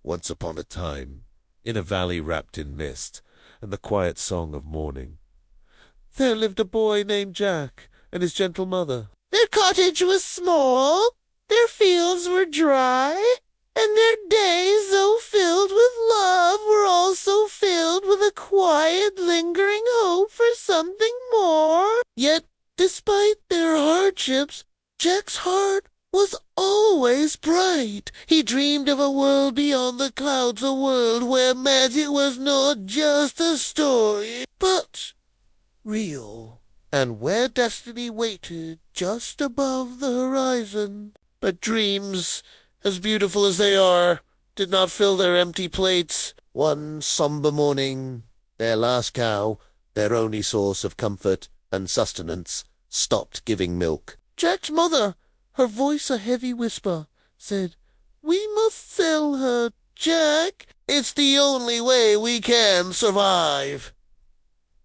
once upon a time, in a valley wrapped in mist and the quiet song of morning, there lived a boy named Jack and his gentle mother. Their cottage was small, their fields were dry, and their days, though filled with love, were also filled with a quiet, lingering hope for something more. Yet, despite their hardships, Jack's heart was always bright. He dreamed of a world beyond the clouds, a world where magic was not just a story, but real, and where destiny waited just above the horizon. But dreams, as beautiful as they are, did not fill their empty plates. One somber morning, their last cow, their only source of comfort and sustenance, stopped giving milk. Jack's mother, her voice a heavy whisper, said, "We must sell her, Jack. It's the only way we can survive."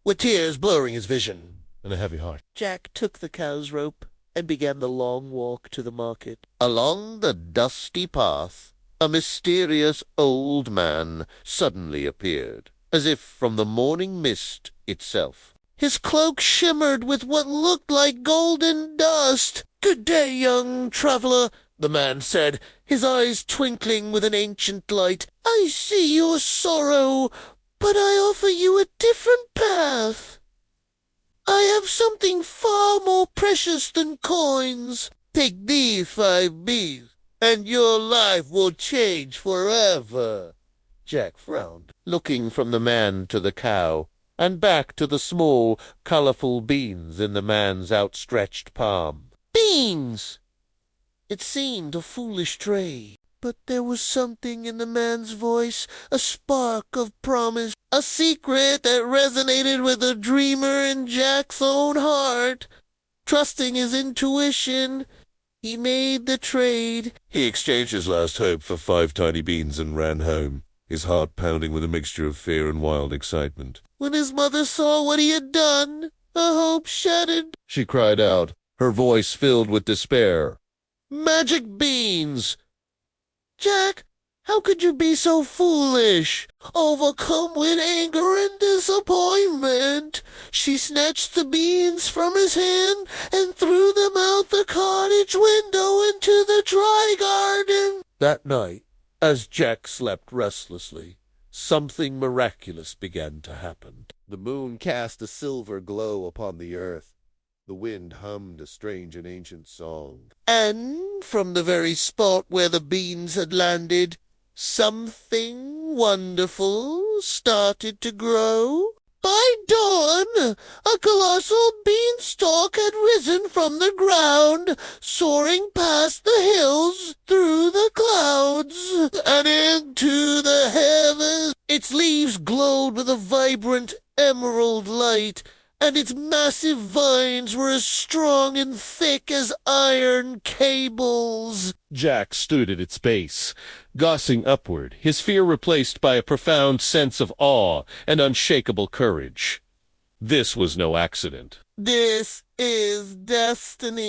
With tears blurring his vision and a heavy heart, Jack took the cow's rope and began the long walk to the market. Along the dusty path, a mysterious old man suddenly appeared, as if from the morning mist itself. His cloak shimmered with what looked like golden dust. "Good day, young traveler," the man said, his eyes twinkling with an ancient light. "I see your sorrow, but I offer you a different path. I have something far more precious than coins. Take these 5 bees, and your life will change forever." Jack frowned, looking from the man to the cow, and back to the small, colorful beans in the man's outstretched palm. Beans! It seemed a foolish trade, but there was something in the man's voice, a spark of promise, a secret that resonated with the dreamer in Jack's own heart. Trusting his intuition, he made the trade. He exchanged his last hope for 5 tiny beans and ran home, his heart pounding with a mixture of fear and wild excitement. When his mother saw what he had done, her hope shattered. She cried out, her voice filled with despair. "Magic beans! Jack, how could you be so foolish?" Overcome with anger and disappointment, she snatched the beans from his hand and threw them out the cottage window into the dry garden. That night, as Jack slept restlessly, something miraculous began to happen. The moon cast a silver glow upon the earth. The wind hummed a strange and ancient song. And from the very spot where the beans had landed, something wonderful started to grow. By dawn, a colossal beanstalk had risen from the ground, soaring past the hills, through the clouds, and into the heavens. Its leaves glowed with a vibrant emerald light, and its massive vines were as strong and thick as iron cables. Jack stood at its base, gazing upward, his fear replaced by a profound sense of awe and unshakable courage. This was no accident. "This is destiny,"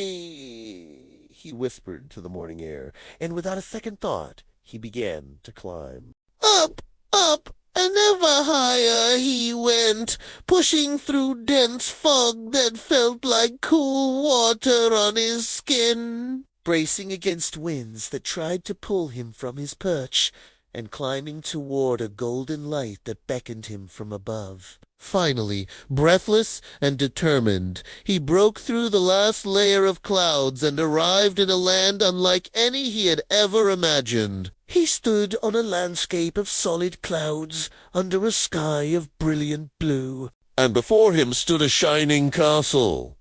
he whispered to the morning air, and without a second thought he began to climb. Up, up, and ever higher he went, pushing through dense fog that felt like cool water on his skin, bracing against winds that tried to pull him from his perch, and climbing toward a golden light that beckoned him from above. Finally, breathless and determined, he broke through the last layer of clouds and arrived in a land unlike any he had ever imagined. He stood on a landscape of solid clouds, under a sky of brilliant blue, and before him stood a shining castle,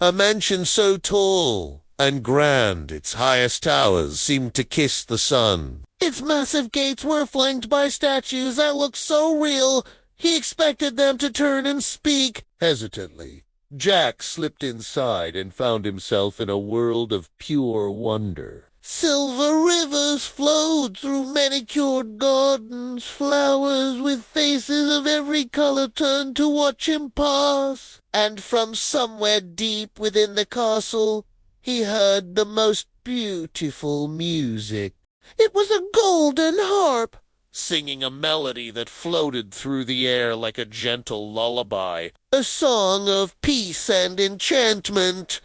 a mansion so tall and grand its highest towers seemed to kiss the sun. Its massive gates were flanked by statues that looked so real, he expected them to turn and speak. Hesitantly, Jack slipped inside and found himself in a world of pure wonder. Silver rivers flowed through manicured gardens, flowers with faces of every color turned to watch him pass. And from somewhere deep within the castle, he heard the most beautiful music. It was a golden harp, singing a melody that floated through the air like a gentle lullaby, a song of peace and enchantment.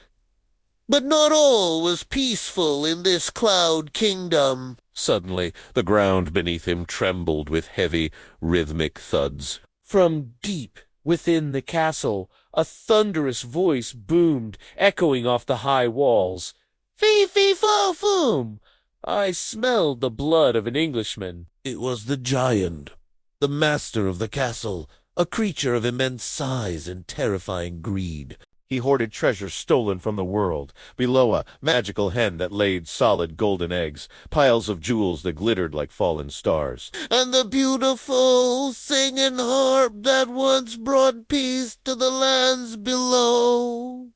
But not all was peaceful in this cloud kingdom. Suddenly, the ground beneath him trembled with heavy, rhythmic thuds. From deep within the castle, a thunderous voice boomed, echoing off the high walls. Fee-fee-fo-foom! I smelled the blood of an Englishman. It was the giant, the master of the castle, a creature of immense size and terrifying greed. He hoarded treasure stolen from the world. Below, a magical hen that laid solid golden eggs, piles of jewels that glittered like fallen stars, and the beautiful singing harp that once brought peace to the lands below.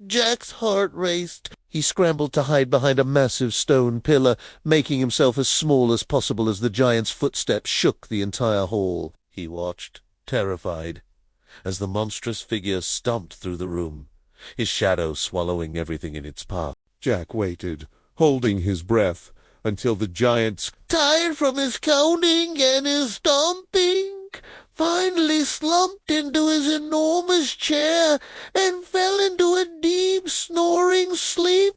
Jack's heart raced. He scrambled to hide behind a massive stone pillar, making himself as small as possible as the giant's footsteps shook the entire hall. He watched, terrified, as the monstrous figure stomped through the room, his shadow swallowing everything in its path. Jack waited, holding his breath, until the giant, tired from his counting and his stomping, finally slumped into his enormous chair and fell into a deep, snoring sleep.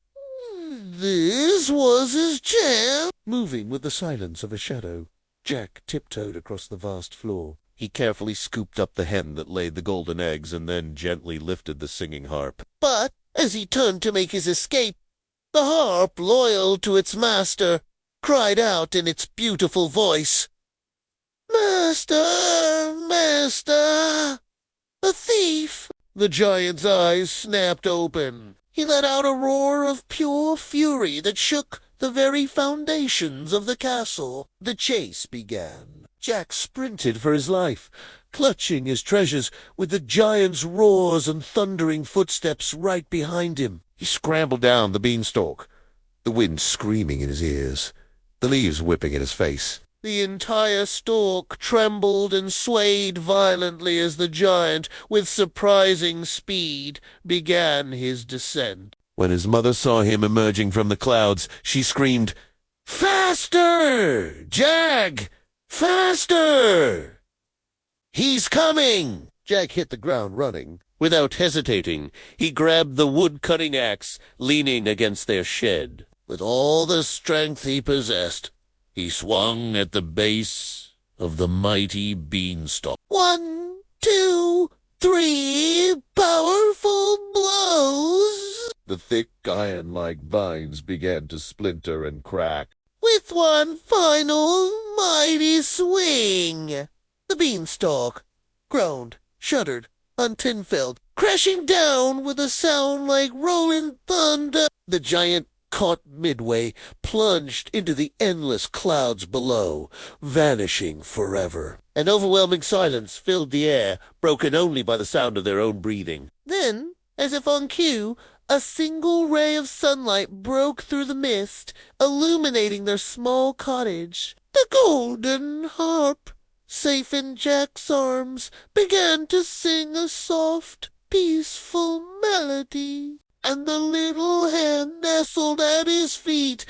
This was his chair. Moving with the silence of a shadow, Jack tiptoed across the vast floor. He carefully scooped up the hen that laid the golden eggs and then gently lifted the singing harp. But as he turned to make his escape, the harp, loyal to its master, cried out in its beautiful voice, "Master, master, a thief!" The giant's eyes snapped open. He let out a roar of pure fury that shook the very foundations of the castle. The chase began. Jack sprinted for his life, clutching his treasures, with the giant's roars and thundering footsteps right behind him. He scrambled down the beanstalk, the wind screaming in his ears, the leaves whipping in his face. The entire stalk trembled and swayed violently as the giant, with surprising speed, began his descent. When his mother saw him emerging from the clouds, she screamed, "Faster! Jag! Faster! He's coming!" Jack hit the ground running. Without hesitating, he grabbed the wood-cutting axe, leaning against their shed. With all the strength he possessed, he swung at the base of the mighty beanstalk. 1, 2, 3 powerful blows. The thick iron-like vines began to splinter and crack. With one final mighty swing, the beanstalk groaned, shuddered, untinfelled, crashing down with a sound like rolling thunder. The giant, caught midway, plunged into the endless clouds below, vanishing forever. An overwhelming silence filled the air, broken only by the sound of their own breathing. Then, as if on cue, a single ray of sunlight broke through the mist, illuminating their small cottage. The golden harp, safe in Jack's arms, began to sing a soft, peaceful melody, and the little hen nestled at his feet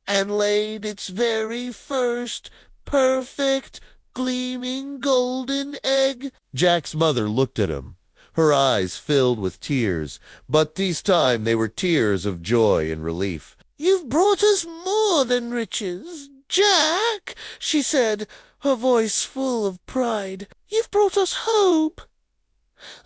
and laid its very first perfect, gleaming golden egg. Jack's mother looked at him, her eyes filled with tears, but this time they were tears of joy and relief. "You've brought us more than riches, Jack," she said, her voice full of pride. "You've brought us hope."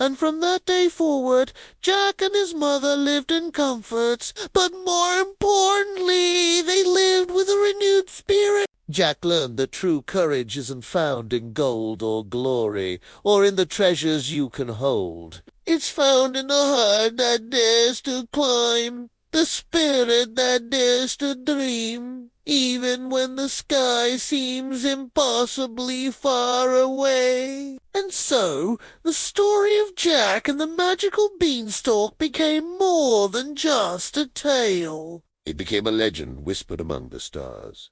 And from that day forward, Jack and his mother lived in comfort, but more importantly, they lived with a renewed spirit. Jack learned that true courage isn't found in gold or glory, or in the treasures you can hold. It's found in the heart that dares to climb, the spirit that dares to dream, even when the sky seems impossibly far away. And so, the story of Jack and the magical beanstalk became more than just a tale. It became a legend whispered among the stars,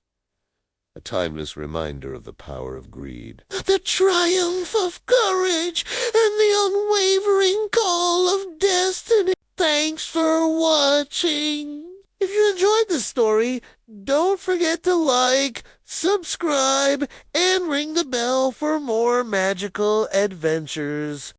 a timeless reminder of the power of greed, the triumph of courage, and the unwavering call of destiny. Thanks for watching. If you enjoyed this story, Don't forget to like, subscribe, and ring the bell for more magical adventures.